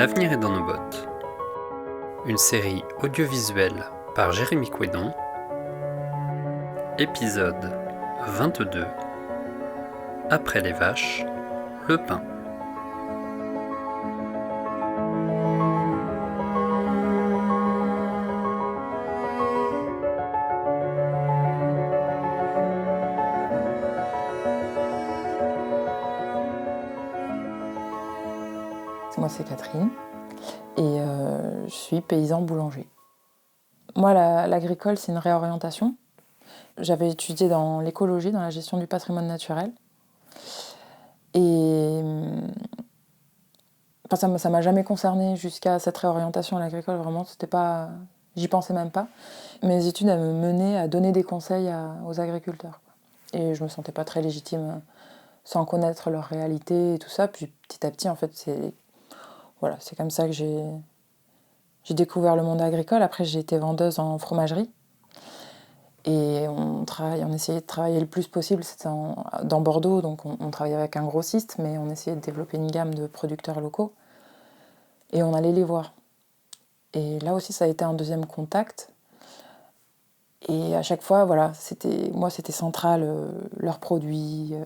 L'avenir est dans nos bottes. Une série audiovisuelle par Jérémy Couédon. Épisode 22. Après les vaches, le pain. Moi, c'est Catherine et je suis paysan boulanger. Moi, l'agricole, c'est une réorientation. J'avais étudié dans l'écologie, dans la gestion du patrimoine naturel. Et enfin, ça m'a jamais concernée jusqu'à cette réorientation à l'agricole. Vraiment, c'était pas, j'y pensais même pas. Mes études, elles me menaient à donner des conseils aux agriculteurs. Et je me sentais pas très légitime sans connaître leur réalité et tout ça. Puis petit à petit, en fait, c'est comme ça que j'ai découvert le monde agricole. Après, j'ai été vendeuse en fromagerie. Et on essayait de travailler le plus possible. C'était dans Bordeaux, donc on travaillait avec un grossiste, mais on essayait de développer une gamme de producteurs locaux. Et on allait les voir. Et là aussi, ça a été un deuxième contact. Et à chaque fois, voilà, c'était central, leurs produits,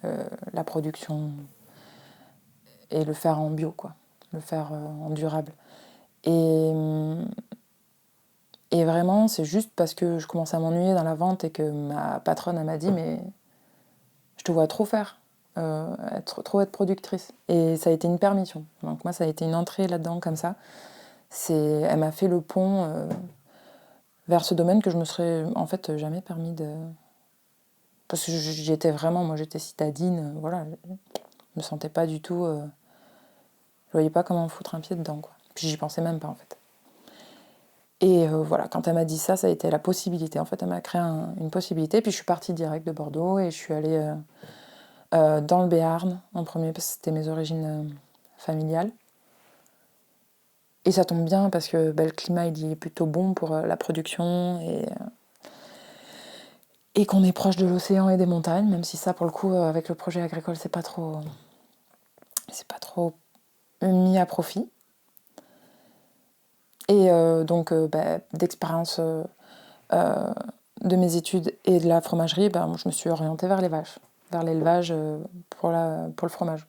la production, et le faire en bio, quoi. Le faire en durable. Et vraiment, c'est juste parce que je commençais à m'ennuyer dans la vente et que ma patronne, elle m'a dit « mais je te vois trop faire, trop être productrice ». Et ça a été une permission. Donc moi, ça a été une entrée là-dedans comme ça. Elle m'a fait le pont vers ce domaine que je me serais en fait jamais permis de... Parce que j'étais vraiment, moi j'étais citadine, voilà. Je me sentais pas du tout... je voyais pas comment foutre un pied dedans, quoi. Puis j'y pensais même pas, en fait. Et voilà, quand elle m'a dit ça, ça a été la possibilité. En fait, elle m'a créé une possibilité. Puis je suis partie direct de Bordeaux et je suis allée dans le Béarn en premier, parce que c'était mes origines familiales. Et ça tombe bien parce que le climat il est plutôt bon pour la production et qu'on est proche de l'océan et des montagnes, même si ça, pour le coup, avec le projet agricole, c'est pas trop mis à profit. Et donc, d'expérience de mes études et de la fromagerie, je me suis orientée vers les vaches, vers l'élevage pour le fromage.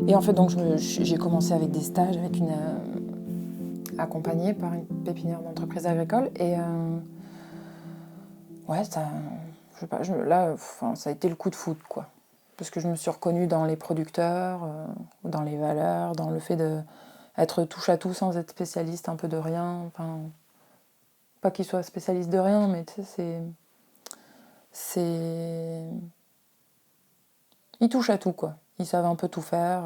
Et en fait, donc, j'ai commencé avec des stages, accompagnée par une pépinière d'entreprise agricole. Et ça, je sais pas, ça a été le coup de foudre, quoi. Parce que je me suis reconnue dans les producteurs, dans les valeurs, dans le fait d'être touche à tout sans être spécialiste un peu de rien. Enfin, pas qu'ils soient spécialistes de rien, mais tu sais, ils touchent à tout, quoi. Ils savent un peu tout faire.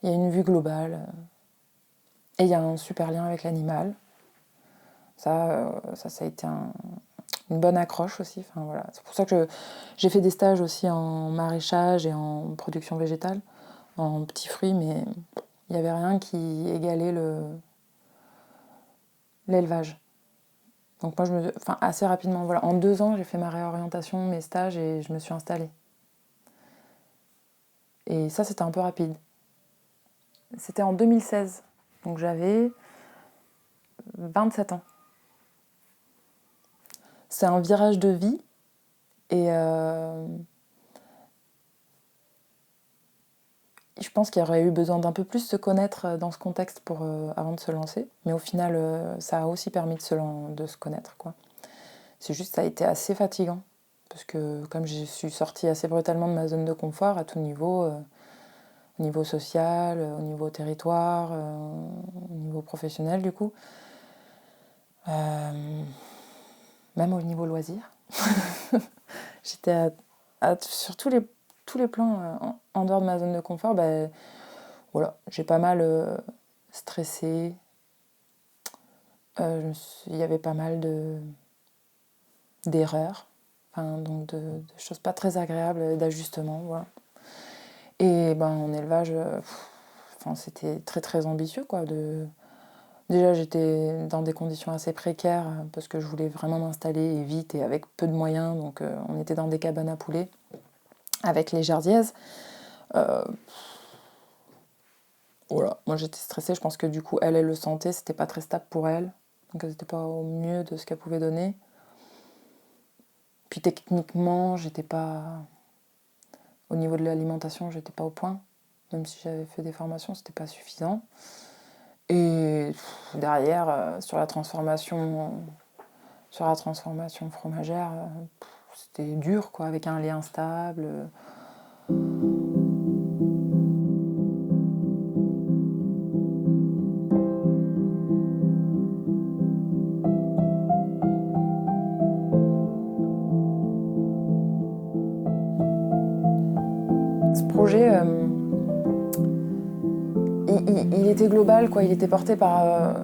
Il y a une vue globale. Et il y a un super lien avec l'animal. Ça a été une bonne accroche aussi. Enfin, voilà. C'est pour ça que j'ai fait des stages aussi en maraîchage et en production végétale, en petits fruits, mais il n'y avait rien qui égalait l'élevage. Donc moi, assez rapidement, voilà. En 2 ans, j'ai fait ma réorientation, mes stages, et je me suis installée. Et ça, c'était un peu rapide. C'était en 2016, donc j'avais 27 ans. C'est un virage de vie, et je pense qu'il y aurait eu besoin d'un peu plus se connaître dans ce contexte avant de se lancer. Mais au final, ça a aussi permis de se connaître, quoi. C'est juste, ça a été assez fatigant. Parce que comme je suis sortie assez brutalement de ma zone de confort à tout niveau, au niveau social, au niveau territoire, au niveau professionnel du coup, même au niveau loisir. J'étais sur tous les plans en dehors de ma zone de confort, voilà, j'ai pas mal stressé. Il y avait pas mal d'erreurs, enfin, donc de choses pas très agréables, d'ajustements, voilà. Et ben, en élevage, c'était très très ambitieux, quoi. Déjà, j'étais dans des conditions assez précaires parce que je voulais vraiment m'installer et vite et avec peu de moyens. Donc, on était dans des cabanes à poulets avec les jardiaises. Voilà, moi j'étais stressée. Je pense que du coup, elle le sentait. C'était pas très stable pour elle. Donc, elle n'était pas au mieux de ce qu'elle pouvait donner. Puis techniquement, j'étais pas. Au niveau de l'alimentation, j'étais pas au point. Même si j'avais fait des formations, c'était pas suffisant. Et derrière, sur la transformation fromagère, c'était dur, quoi, avec un lait instable. Ce projet, il était global, quoi. Il était porté par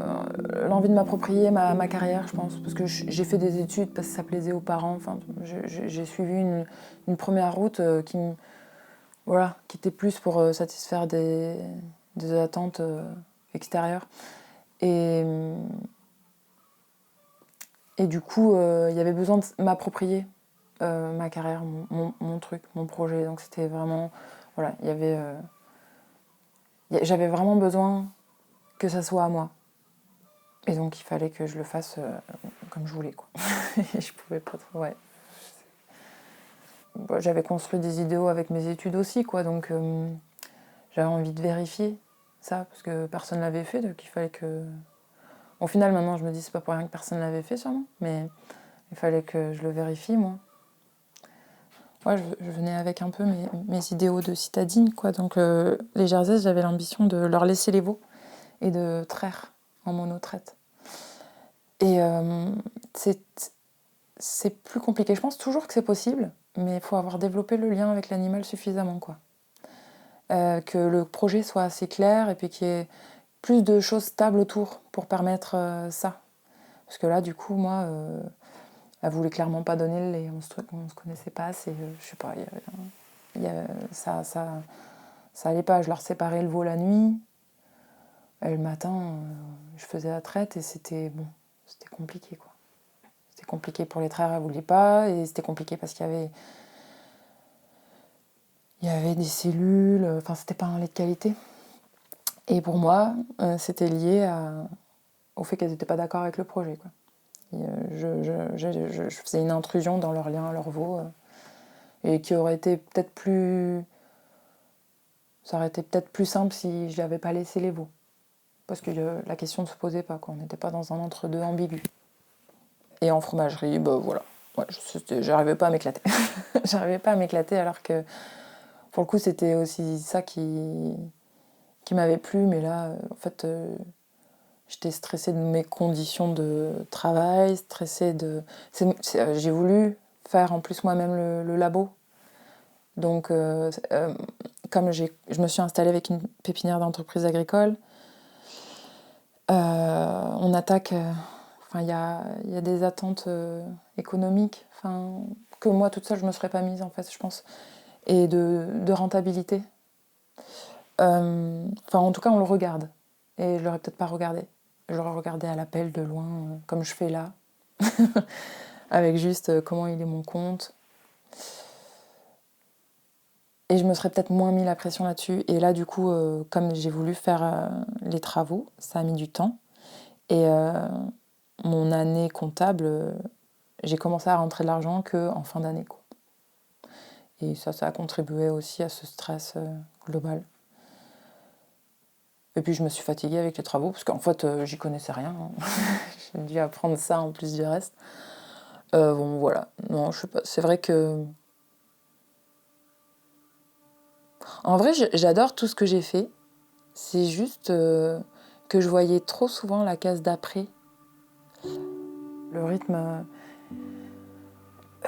l'envie de m'approprier ma carrière, je pense. Parce que j'ai fait des études parce que ça plaisait aux parents. Enfin, j'ai suivi une première route qui était plus pour satisfaire des attentes extérieures. Et du coup, il y avait besoin de m'approprier ma carrière, mon truc, mon projet. Donc c'était vraiment... Voilà, j'avais vraiment besoin que ça soit à moi. Et donc il fallait que je le fasse comme je voulais, quoi. Et je pouvais pas trop... Ouais. Bon, j'avais construit des idéaux avec mes études aussi, quoi. Donc j'avais envie de vérifier ça, parce que personne ne l'avait fait, donc il fallait que... Au final, maintenant, je me dis, c'est pas pour rien que personne ne l'avait fait, sûrement. Mais il fallait que je le vérifie, moi. Ouais, je venais avec un peu mes idéaux de citadine, quoi. Donc les Jerseys, j'avais l'ambition de leur laisser les veaux et de traire en monotraite. Et c'est plus compliqué. Je pense toujours que c'est possible, mais il faut avoir développé le lien avec l'animal suffisamment, quoi. Que le projet soit assez clair et puis qu'il y ait plus de choses stables autour pour permettre ça. Parce que là, du coup, moi, elle voulait clairement pas donner le lait. On se connaissait pas assez. Je sais pas, ça allait pas. Je leur séparais le veau la nuit. Et le matin, je faisais la traite et c'était compliqué, quoi. C'était compliqué pour les traires, elle voulait pas. Et c'était compliqué parce qu'il y avait des cellules. Enfin, c'était pas un lait de qualité. Et pour moi, c'était lié au fait qu'elles n'étaient pas d'accord avec le projet, quoi. Et, je faisais une intrusion dans leur lien, leur veau, et qui aurait été peut-être plus... Ça aurait été peut-être plus simple si je n'avais pas laissé les veaux. Parce que la question ne se posait pas, quoi. On n'était pas dans un entre-deux ambigu. Et en fromagerie, voilà. Ouais, j'arrivais pas à m'éclater. J'arrivais pas à m'éclater alors que, pour le coup, c'était aussi ça qui m'avait plu. Mais là, en fait, j'étais stressée de mes conditions de travail, stressée de... j'ai voulu faire en plus moi-même le labo. Donc, comme je me suis installée avec une pépinière d'entreprise agricole, on attaque... il y a des attentes économiques que moi, toute seule, je ne me serais pas mise, en fait, je pense. Et de rentabilité. En tout cas, on le regarde. Et je l'aurais peut-être pas regardé. Je l'aurais regardé à l'appel de loin, comme je fais là. Avec juste comment il est mon compte. Et je me serais peut-être moins mis la pression là-dessus. Et là, du coup, comme j'ai voulu faire les travaux, ça a mis du temps. Et mon année comptable, j'ai commencé à rentrer de l'argent qu'en fin d'année, quoi. Et ça a contribué aussi à ce stress global. Et puis je me suis fatiguée avec les travaux, parce qu'en fait, j'y connaissais rien. J'ai dû apprendre ça en plus du reste. Voilà. Non, je sais pas. C'est vrai que... En vrai, j'adore tout ce que j'ai fait. C'est juste que je voyais trop souvent la case d'après. Le rythme,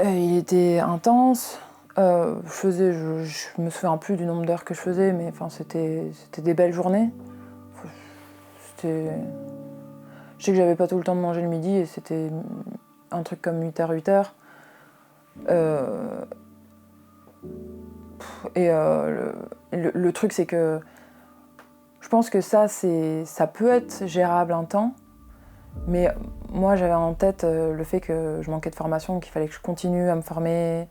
il était intense. Je me souviens plus du nombre d'heures que je faisais, mais c'était des belles journées. Je sais que j'avais pas tout le temps de manger le midi et c'était un truc comme 8h, 8h. Et Le truc, c'est que je pense que ça peut être gérable un temps, mais moi, j'avais en tête le fait que je manquais de formation, qu'il fallait que je continue à me former,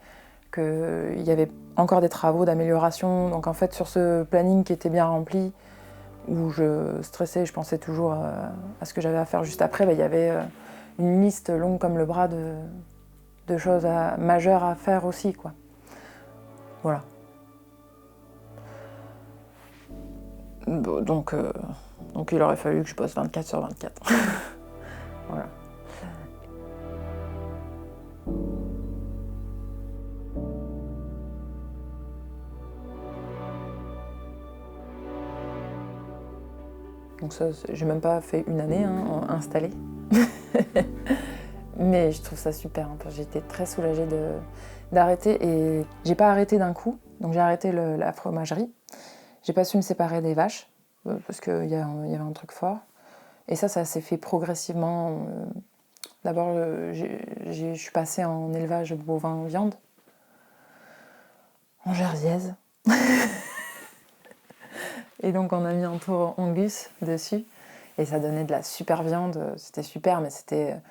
qu'il y avait encore des travaux d'amélioration. Donc en fait, sur ce planning qui était bien rempli, où je stressais, je pensais toujours à ce que j'avais à faire juste après, il y avait une liste longue comme le bras de choses majeures à faire aussi, quoi. Voilà. Donc il aurait fallu que je bosse 24/24. Voilà. Donc ça, j'ai même pas fait une année installée. Mais je trouve ça super. J'étais très soulagée d'arrêter. Et j'ai pas arrêté d'un coup. Donc j'ai arrêté la fromagerie. J'ai pas su me séparer des vaches, parce qu'il y avait un truc fort. Et ça s'est fait progressivement. D'abord, je suis passée en élevage bovin viande, en jersiaise. Et donc on a mis un tour Angus dessus. Et ça donnait de la super viande. C'était super, mais c'était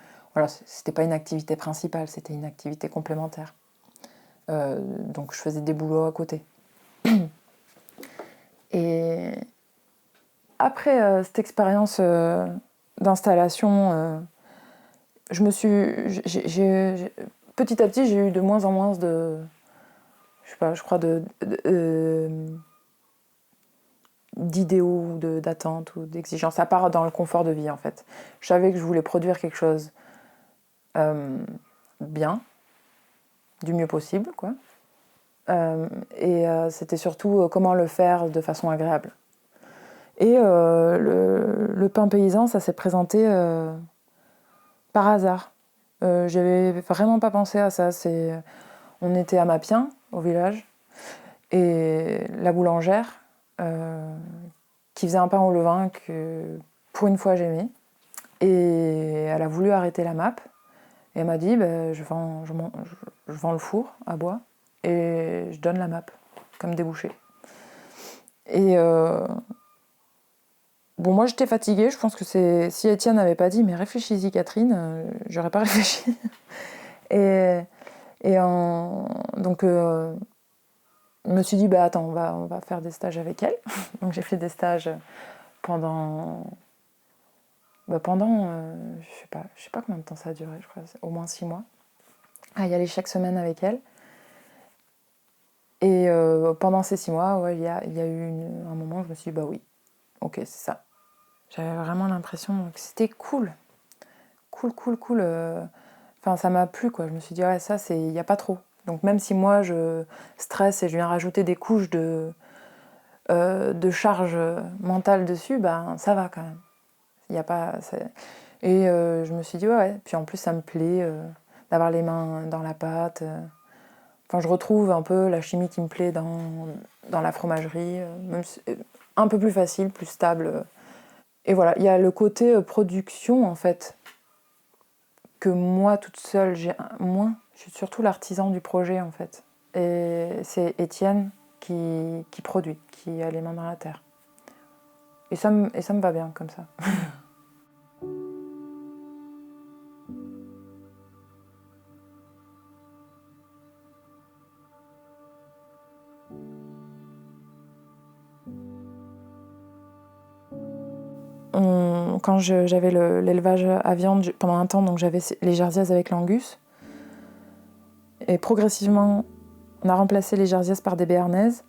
pas une activité principale, c'était une activité complémentaire. Donc je faisais des boulots à côté. Et après cette expérience d'installation, petit à petit, j'ai eu de moins en moins d'idéaux, d'attentes ou d'exigences, à part dans le confort de vie en fait. Je savais que je voulais produire quelque chose bien, du mieux possible, quoi. C'était surtout comment le faire de façon agréable. Et le pain paysan, ça s'est présenté par hasard. J'avais vraiment pas pensé à ça. On était à Mapien, au village, et la boulangère, qui faisait un pain au levain que, pour une fois, j'aimais. Et elle a voulu arrêter la MAP. Et elle m'a dit, je vends le four à bois et je donne la MAP comme débouché. Et moi j'étais fatiguée, je pense que si Étienne n'avait pas dit mais réfléchis-y Catherine, j'aurais pas réfléchi. Donc je me suis dit attends, on va faire des stages avec elle. Donc j'ai fait des stages pendant je sais pas combien de temps ça a duré, je crois au moins 6 mois. À y aller chaque semaine avec elle. Et pendant ces 6 mois, il y a eu un moment où je me suis dit oui, ok, c'est ça. J'avais vraiment l'impression que c'était cool. Cool. Enfin, ça m'a plu, quoi. Je me suis dit, ça, il n'y a pas trop. Donc même si moi, je stresse et je viens rajouter des couches de charge mentale dessus, ça va quand même. Il y a pas... Et je me suis dit, ouais. Puis en plus, ça me plaît d'avoir les mains dans la pâte. Enfin, je retrouve un peu la chimie qui me plaît dans la fromagerie. Même un peu plus facile, plus stable. Et voilà, il y a le côté production, en fait, que moi, toute seule, j'ai moins. Je suis surtout l'artisan du projet, en fait. Et c'est Étienne qui produit, qui a les mains dans la terre. Et ça me va bien, comme ça. Quand j'avais l'élevage à viande pendant un temps, donc j'avais les jersiaises avec l'angus. Et progressivement, on a remplacé les jersiaises par des béarnaises.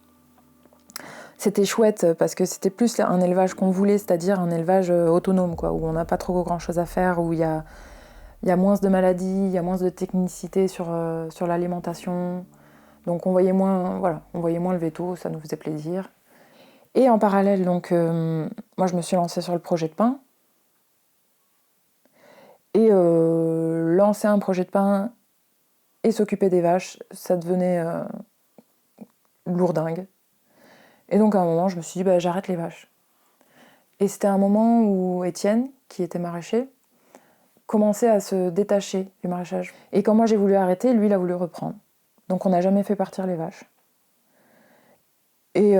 C'était chouette parce que c'était plus un élevage qu'on voulait, c'est-à-dire un élevage autonome, quoi, où on n'a pas trop grand-chose à faire, où il y a moins de maladies, il y a moins de technicité sur l'alimentation. Donc on voyait moins le veto, ça nous faisait plaisir. Et en parallèle, donc, moi je me suis lancée sur le projet de pain. Et lancer un projet de pain et s'occuper des vaches, ça devenait lourdingue. Et donc à un moment, je me suis dit, j'arrête les vaches. Et c'était un moment où Étienne, qui était maraîcher, commençait à se détacher du maraîchage. Et quand moi j'ai voulu arrêter, lui il a voulu reprendre. Donc on n'a jamais fait partir les vaches. Et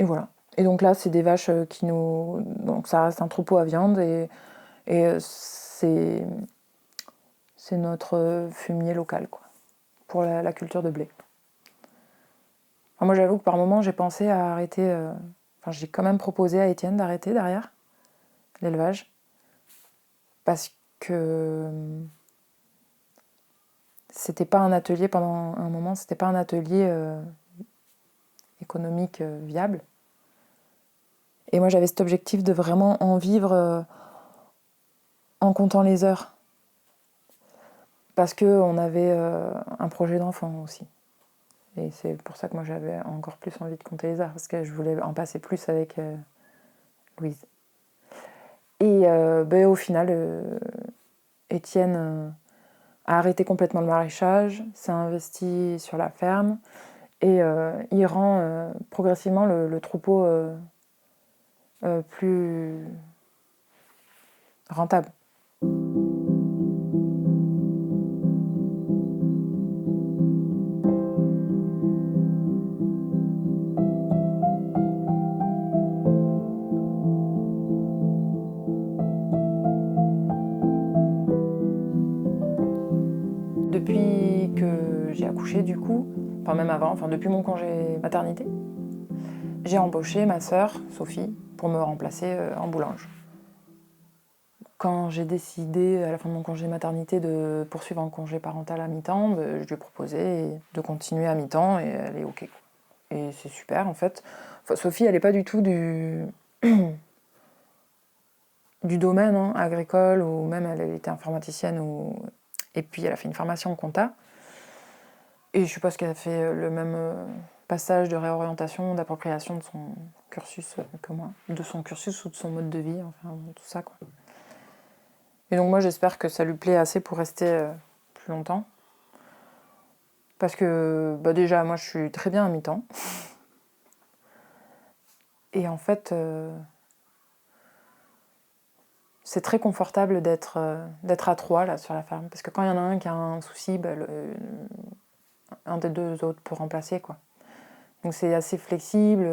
voilà. Et donc là, c'est des vaches qui nous... Donc ça reste un troupeau à viande et c'est notre fumier local, quoi, pour la culture de blé. Enfin, moi, j'avoue que par moment, j'ai pensé à arrêter... Enfin, j'ai quand même proposé à Étienne d'arrêter derrière l'élevage. Parce que c'était pas un atelier pendant un moment, c'était pas un atelier économique viable. Et moi, j'avais cet objectif de vraiment en vivre en comptant les heures. Parce qu'on avait un projet d'enfant aussi. Et c'est pour ça que moi, j'avais encore plus envie de compter les heures, parce que je voulais en passer plus avec Louise. Et au final, Étienne a arrêté complètement le maraîchage, s'est investi sur la ferme, et il rend progressivement le troupeau plus rentable. Depuis que j'ai accouché, du coup, enfin même avant, depuis mon congé maternité, j'ai embauché ma sœur, Sophie, pour me remplacer en boulange. Quand j'ai décidé, à la fin de mon congé maternité, de poursuivre un congé parental à mi-temps, je lui ai proposé de continuer à mi-temps et elle est OK. Et c'est super, en fait. Enfin, Sophie, elle n'est pas du tout du domaine agricole, ou même elle était informaticienne, et puis elle a fait une formation en compta. Et je suppose qu'elle a fait le même passage de réorientation, d'appropriation de son cursus que moi, de son cursus ou de son mode de vie, enfin tout ça, quoi. Et donc moi, j'espère que ça lui plaît assez pour rester plus longtemps. Parce que déjà, moi, je suis très bien à mi-temps. Et en fait, c'est très confortable d'être à trois là, sur la ferme. Parce que quand il y en a un qui a un souci, un des deux autres peut remplacer, quoi. Donc c'est assez flexible.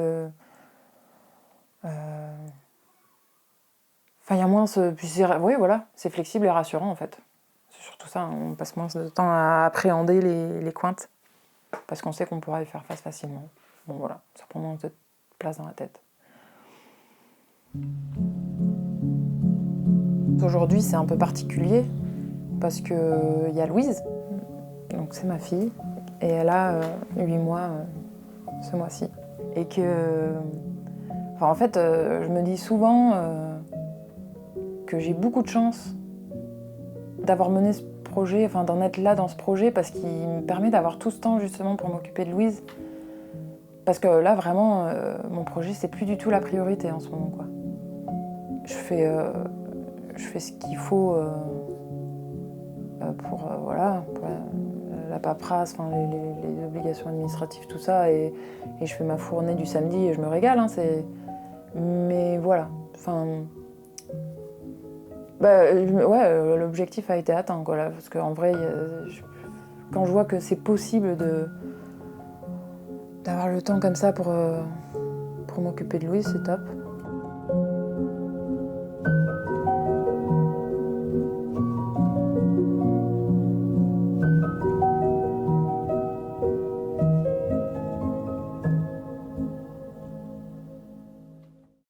Il y a moins ce... Oui, voilà, c'est flexible et rassurant, en fait. C'est surtout ça, on passe moins de temps à appréhender les cointes. Parce qu'on sait qu'on pourra y faire face facilement. Bon, voilà, ça prend moins de place dans la tête. Aujourd'hui, c'est un peu particulier, parce qu'il y a Louise, donc c'est ma fille, et elle a 8 mois ce mois-ci. Et que... en fait, je me dis souvent que j'ai beaucoup de chance d'avoir mené ce projet, d'en être là dans ce projet, parce qu'il me permet d'avoir tout ce temps justement pour m'occuper de Louise. Parce que là, vraiment, mon projet, c'est plus du tout la priorité en ce moment, quoi. Je fais ce qu'il faut pour la paperasse, les obligations administratives, tout ça, et je fais ma fournée du samedi et je me régale, mais voilà, l'objectif a été atteint, quoi, là, parce qu'en vrai, quand je vois que c'est possible d'avoir le temps comme ça pour m'occuper de Louise, c'est top.